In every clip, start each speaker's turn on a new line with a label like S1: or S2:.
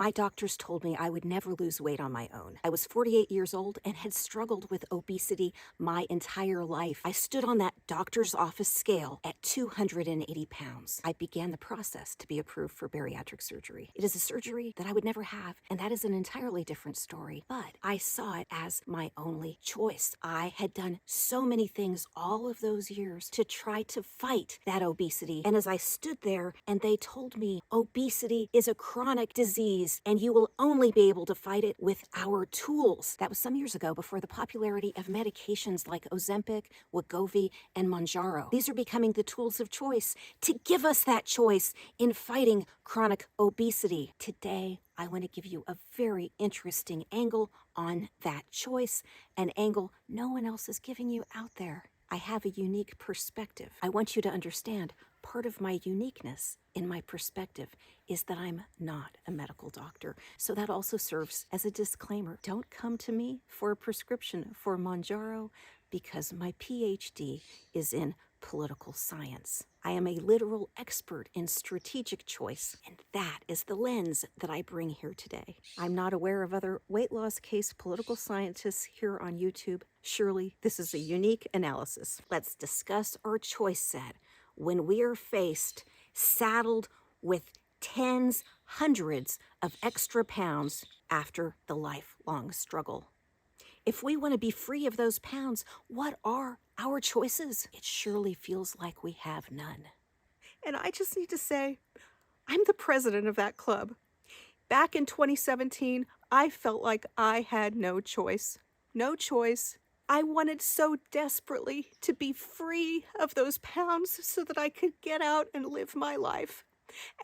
S1: My doctors told me I would never lose weight on my own. I was 48 years old and had struggled with obesity my entire life. I stood on that doctor's office scale at 280 pounds. I began the process to be approved for bariatric surgery. It is a surgery that I would never have, and that is an entirely different story. But I saw it as my only choice. I had done so many things all of those years to try to fight that obesity. And as I stood there and they told me obesity is a chronic disease and you will only be able to fight it with our tools. That was some years ago, before the popularity of medications like Ozempic, Wegovy, and Mounjaro. These are becoming the tools of choice to give us that choice in fighting chronic obesity. Today, I want to give you a very interesting angle on that choice, an angle no one else is giving you out there. I have a unique perspective. I want you to understand part of my uniqueness in my perspective is that I'm not a medical doctor. So that also serves as a disclaimer. Don't come to me for a prescription for Mounjaro because my PhD is in political science. I am a literal expert in strategic choice, and that is the lens that I bring here today. I'm not aware of other weight loss case political scientists here on YouTube. Surely this is a unique analysis. Let's discuss our choice set when we are saddled with tens, hundreds of extra pounds after the lifelong struggle. If we want to be free of those pounds, what are our choices? It surely feels like we have none. And I just need to say, I'm the president of that club. Back in 2017, I felt like I had no choice. No choice. I wanted so desperately to be free of those pounds so that I could get out and live my life.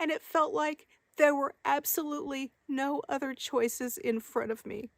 S1: And it felt like there were absolutely no other choices in front of me.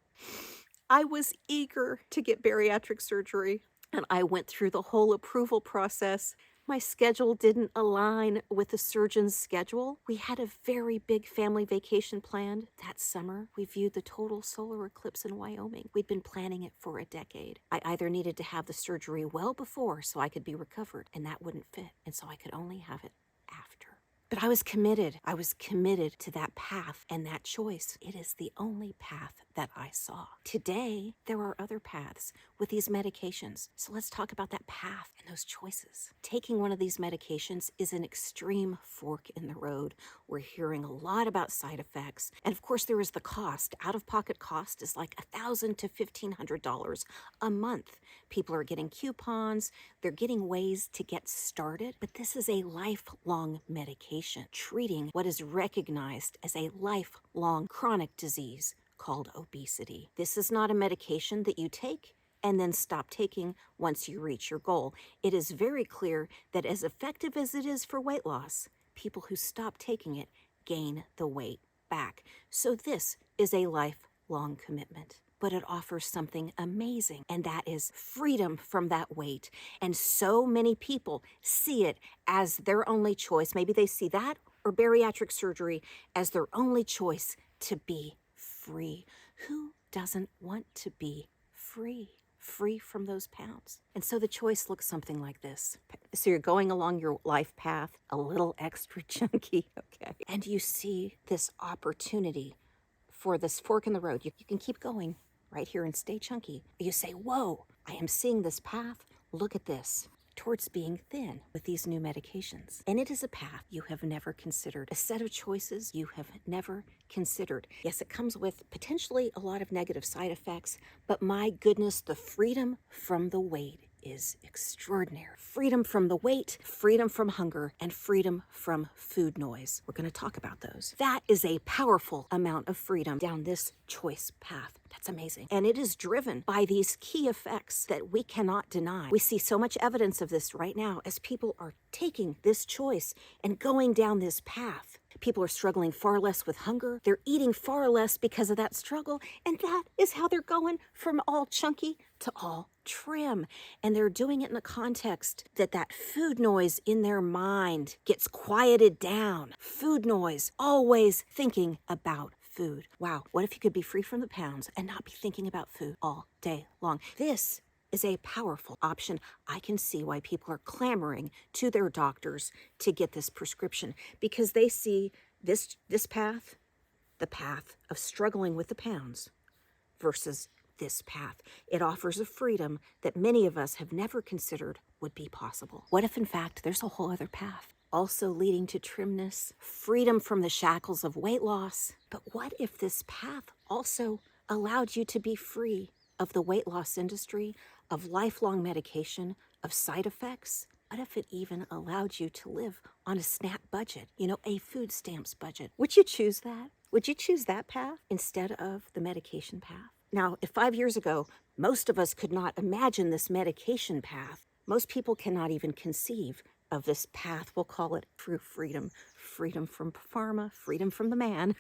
S1: I was eager to get bariatric surgery, and I went through the whole approval process. My schedule didn't align with the surgeon's schedule. We had a very big family vacation planned that summer. We viewed the total solar eclipse in Wyoming. We'd been planning it for a decade. I either needed to have the surgery well before so I could be recovered, and that wouldn't fit, and so I could only have it after. But I was committed. I was committed to that path and that choice. It is the only path that I saw. Today, there are other paths with these medications. So let's talk about that path and those choices. Taking one of these medications is an extreme fork in the road. We're hearing a lot about side effects. And of course, there is the cost. Out-of-pocket cost is like $1,000 to $1,500 a month. People are getting coupons. They're getting ways to get started. But this is a lifelong medication treating what is recognized as a lifelong chronic disease called obesity. This is not a medication that you take and then stop taking once you reach your goal. It is very clear that as effective as it is for weight loss, people who stop taking it gain the weight back. So this is a lifelong commitment. But it offers something amazing, and that is freedom from that weight. And so many people see it as their only choice. Maybe they see that or bariatric surgery as their only choice to be free. Who doesn't want to be free? Free from those pounds. And so the choice looks something like this. So you're going along your life path, a little extra chunky, okay? And you see this opportunity for this fork in the road. You can keep going right here and stay chunky. You say, whoa, I am seeing this path. Look at this. Towards being thin with these new medications. And it is a path you have never considered, a set of choices you have never considered. Yes, it comes with potentially a lot of negative side effects, but my goodness, the freedom from the weight is extraordinary. Freedom from the weight, freedom from hunger, and freedom from food noise. We're going to talk about those. That is a powerful amount of freedom down this choice path. That's amazing. And it is driven by these key effects that we cannot deny. We see so much evidence of this right now as people are taking this choice and going down this path. People are struggling far less with hunger. They're eating far less because of that struggle. And that is how they're going from all chunky to all trim. And they're doing it in the context that food noise in their mind gets quieted down. Food noise, always thinking about food. Wow, what if you could be free from the pounds and not be thinking about food all day long? This is a powerful option. I can see why people are clamoring to their doctors to get this prescription because they see this path, the path of struggling with the pounds versus this path. It offers a freedom that many of us have never considered would be possible. What if, in fact, there's a whole other path, also leading to trimness, freedom from the shackles of weight loss? But what if this path also allowed you to be free of the weight loss industry, of lifelong medication, of side effects? What if it even allowed you to live on a SNAP budget, a food stamps budget? Would you choose that? Would you choose that path instead of the medication path? Now, if 5 years ago, most of us could not imagine this medication path, most people cannot even conceive of this path. We'll call it true freedom. Freedom from pharma, freedom from the man.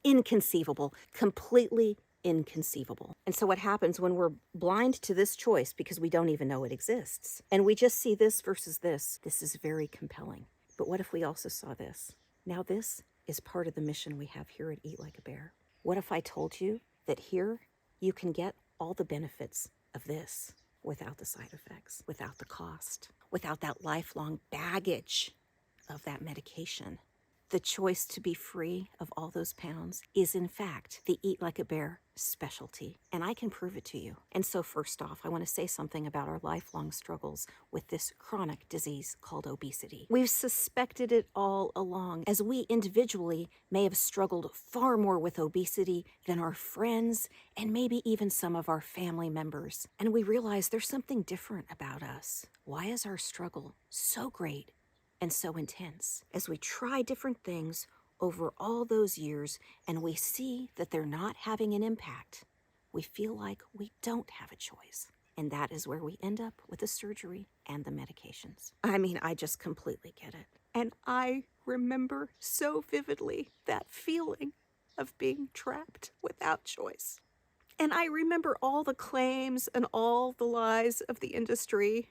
S1: Inconceivable, completely inconceivable. And so what happens when we're blind to this choice because we don't even know it exists, and we just see this versus this is very compelling. But what if we also saw this? Now this is part of the mission we have here at Eat Like a Bear. What if I told you that here you can get all the benefits of this without the side effects, without the cost, without that lifelong baggage of that medication? The choice to be free of all those pounds is, in fact, the Eat Like a Bear specialty, and I can prove it to you. And so first off, I want to say something about our lifelong struggles with this chronic disease called obesity. We've suspected it all along, as we individually may have struggled far more with obesity than our friends and maybe even some of our family members. And we realize there's something different about us. Why is our struggle so great and so intense? As we try different things over all those years and we see that they're not having an impact, we feel like we don't have a choice. And that is where we end up with the surgery and the medications. I mean, I just completely get it. And I remember so vividly that feeling of being trapped without choice. And I remember all the claims and all the lies of the industry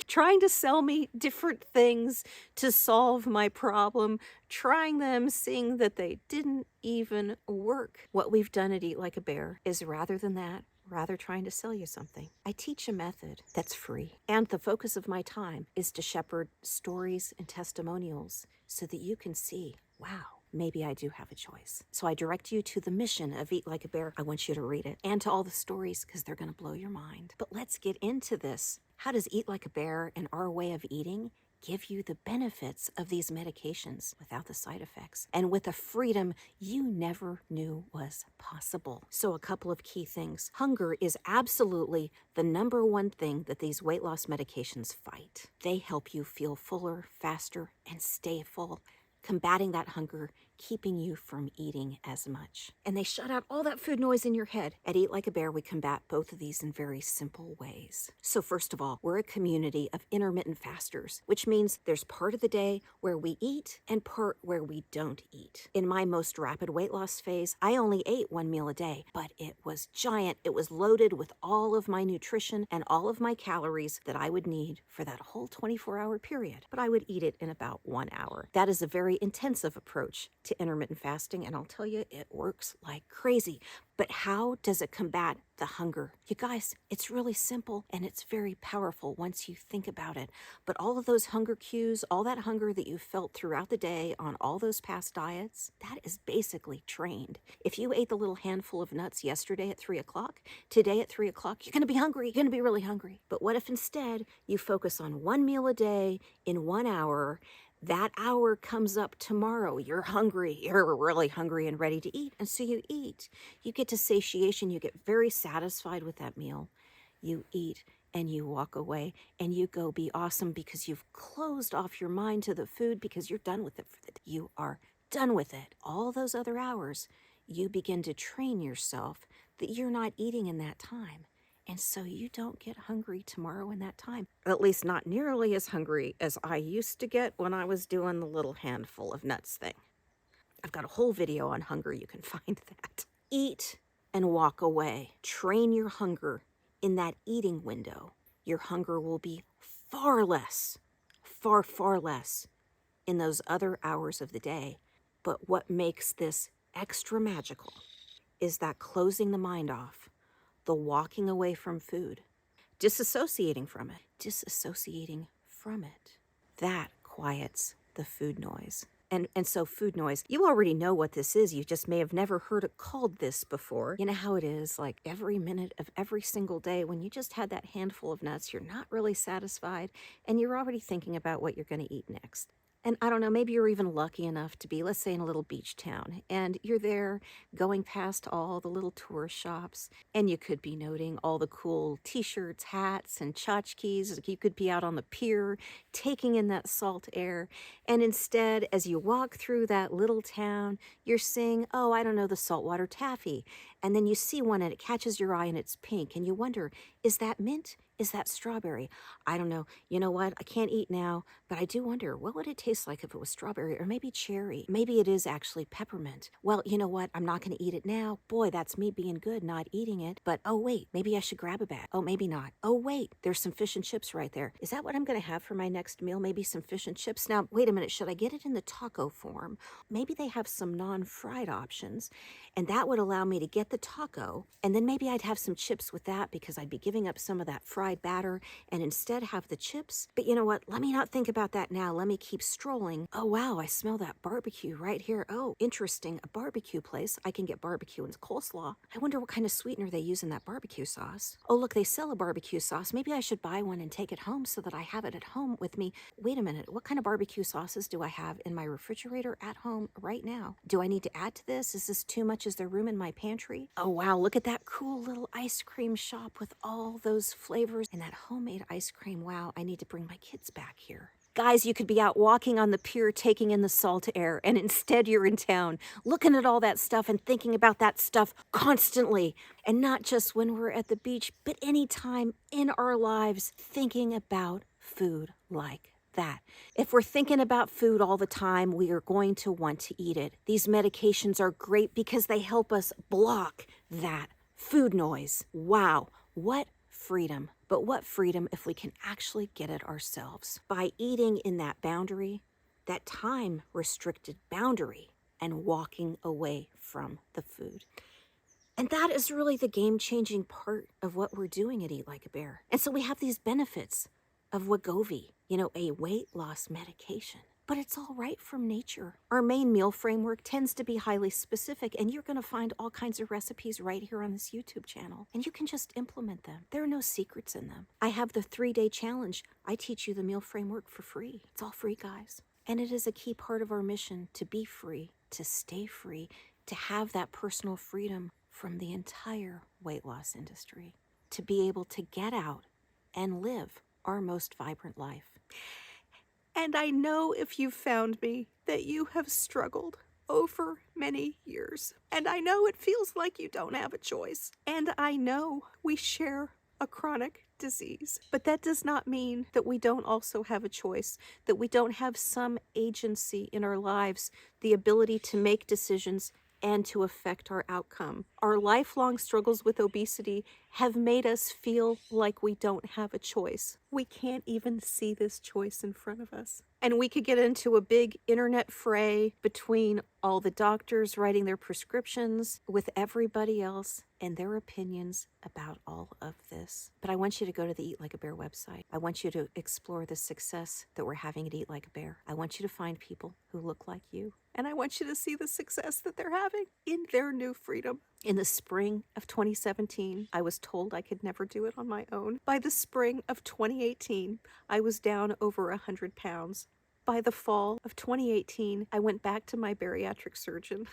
S1: trying to sell me different things to solve my problem, trying them, seeing that they didn't even work. What we've done at Eat Like a Bear is, rather than that, rather trying to sell you something, I teach a method that's free. And the focus of my time is to shepherd stories and testimonials so that you can see, wow, maybe I do have a choice. So I direct you to the mission of Eat Like a Bear. I want you to read it, and to all the stories, because they're going to blow your mind. But let's get into this. How does Eat Like a Bear and our way of eating give you the benefits of these medications without the side effects and with a freedom you never knew was possible? So a couple of key things. Hunger is absolutely the number one thing that these weight loss medications fight. They help you feel fuller, faster, and stay full, combating that hunger, keeping you from eating as much. And they shut out all that food noise in your head. At Eat Like a Bear, we combat both of these in very simple ways. So first of all, we're a community of intermittent fasters, which means there's part of the day where we eat and part where we don't eat. In my most rapid weight loss phase, I only ate 1 meal a day, but it was giant. It was loaded with all of my nutrition and all of my calories that I would need for that whole 24-hour period. But I would eat it in about 1 hour. That is a very intensive approach to intermittent fasting, and I'll tell you, it works like crazy. But how does it combat the hunger? You guys, it's really simple and it's very powerful once you think about it. But all of those hunger cues, all that hunger that you felt throughout the day on all those past diets, that is basically trained. If you ate the little handful of nuts yesterday at 3 o'clock, today at 3 o'clock, you're going to be hungry. You're going to be really hungry. But what if instead you focus on 1 meal a day in 1 hour? That hour comes up tomorrow. You're hungry. You're really hungry and ready to eat. And so you eat. You get to satiation. You get very satisfied with that meal. You eat and you walk away and you go be awesome because you've closed off your mind to the food because you're done with it for the day. You are done with it. All those other hours, you begin to train yourself that you're not eating in that time. And so you don't get hungry tomorrow in that time. At least not nearly as hungry as I used to get when I was doing the little handful of nuts thing. I've got a whole video on hunger. You can find that. Eat and walk away. Train your hunger in that eating window. Your hunger will be far less, far, far less in those other hours of the day. But what makes this extra magical is that closing the mind off, the walking away from food, disassociating from it, that quiets the food noise. And so food noise, you already know what this is. You just may have never heard it called this before. You know how it is, like every minute of every single day when you just had that handful of nuts, you're not really satisfied and you're already thinking about what you're going to eat next. And I don't know, maybe you're even lucky enough to be, let's say, in a little beach town, and you're there going past all the little tourist shops, and you could be noting all the cool t-shirts, hats, and tchotchkes. You could be out on the pier taking in that salt air, and instead, as you walk through that little town, you're seeing, oh, I don't know, the saltwater taffy, and then you see one and it catches your eye and it's pink, and you wonder, is that mint? Is that strawberry? I don't know. You know what? I can't eat now, but I do wonder, what would it taste like if it was strawberry or maybe cherry? Maybe it is actually peppermint. Well, you know what? I'm not going to eat it now. Boy, that's me being good, not eating it. But oh, wait, maybe I should grab a bag. Oh, maybe not. Oh, wait, there's some fish and chips right there. Is that what I'm going to have for my next meal? Maybe some fish and chips? Now, wait a minute. Should I get it in the taco form? Maybe they have some non-fried options, and that would allow me to get the taco, and then maybe I'd have some chips with that because I'd be giving up some of that fried batter and instead have the chips. But you know what? Let me not think about that now. Let me keep strolling. Oh, wow, I smell that barbecue right here. Oh, interesting. A barbecue place. I can get barbecue and coleslaw. I wonder what kind of sweetener they use in that barbecue sauce. Oh, look, they sell a barbecue sauce. Maybe I should buy one and take it home so that I have it at home with me. Wait a minute. What kind of barbecue sauces do I have in my refrigerator at home right now? Do I need to add to this? Is this too much? Is there room in my pantry? Oh, wow, look at that cool little ice cream shop with all those flavors and that homemade ice cream. Wow, I need to bring my kids back here. Guys, you could be out walking on the pier taking in the salt air, and instead you're in town looking at all that stuff and thinking about that stuff constantly. And not just when we're at the beach, but any time in our lives thinking about food like that. If we're thinking about food all the time, we are going to want to eat it. These medications are great because they help us block that food noise. Wow, what freedom. But what freedom if we can actually get it ourselves? By eating in that boundary, that time-restricted boundary, and walking away from the food. And that is really the game-changing part of what we're doing at Eat Like a Bear. And so we have these benefits of Wegovy, a weight loss medication. But it's all right from nature. Our main meal framework tends to be highly specific, and you're going to find all kinds of recipes right here on this YouTube channel. And you can just implement them. There are no secrets in them. I have the 3-day challenge. I teach you the meal framework for free. It's all free, guys. And it is a key part of our mission to be free, to stay free, to have that personal freedom from the entire weight loss industry, to be able to get out and live our most vibrant life. And I know if you've found me that you have struggled over many years. And I know it feels like you don't have a choice. And I know we share a chronic disease. But that does not mean that we don't also have a choice, that we don't have some agency in our lives, the ability to make decisions and to affect our outcome. Our lifelong struggles with obesity have made us feel like we don't have a choice. We can't even see this choice in front of us. And we could get into a big internet fray between all the doctors writing their prescriptions with everybody else and their opinions about all of this. But I want you to go to the Eat Like a Bear website. I want you to explore the success that we're having at Eat Like a Bear. I want you to find people who look like you. And I want you to see the success that they're having in their new freedom. In the spring of 2017, I was told I could never do it on my own. By the spring of 2018, I was down over 100 pounds. By the fall of 2018, I went back to my bariatric surgeon.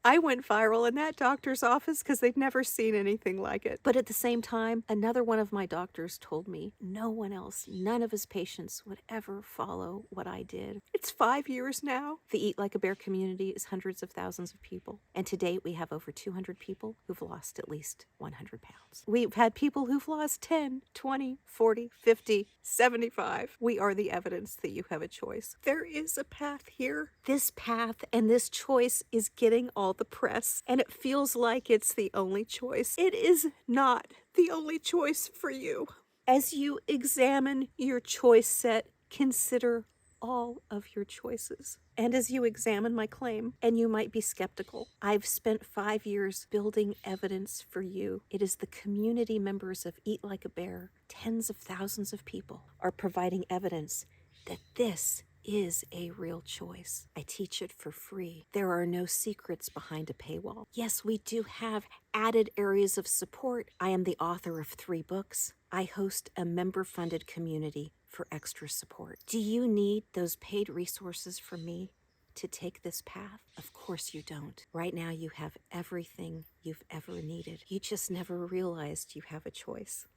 S1: I went viral in that doctor's office because they'd never seen anything like it. But at the same time, another one of my doctors told me no one else, none of his patients would ever follow what I did. It's 5 years now. The Eat Like a Bear community is hundreds of thousands of people. And to date, we have over 200 people who've lost at least 100 pounds. We've had people who've lost 10, 20, 40, 50, 75. We are the evidence that you have a choice. There is a path here. This path and this choice is getting all the press, and it feels like it's the only choice. It is not the only choice for you. As you examine your choice set, consider all of your choices. And as you examine my claim, and you might be skeptical, I've spent 5 years building evidence for you. It is the community members of Eat Like a Bear, tens of thousands of people, are providing evidence that this is a real choice. I teach it for free. There are no secrets behind a paywall. Yes, we do have added areas of support. I am the author of 3 books. I host a member-funded community for extra support. Do you need those paid resources from me to take this path? Of course you don't. Right now you have everything you've ever needed. You just never realized you have a choice.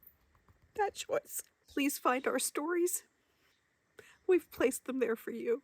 S1: That choice. Please find our stories. We've placed them there for you.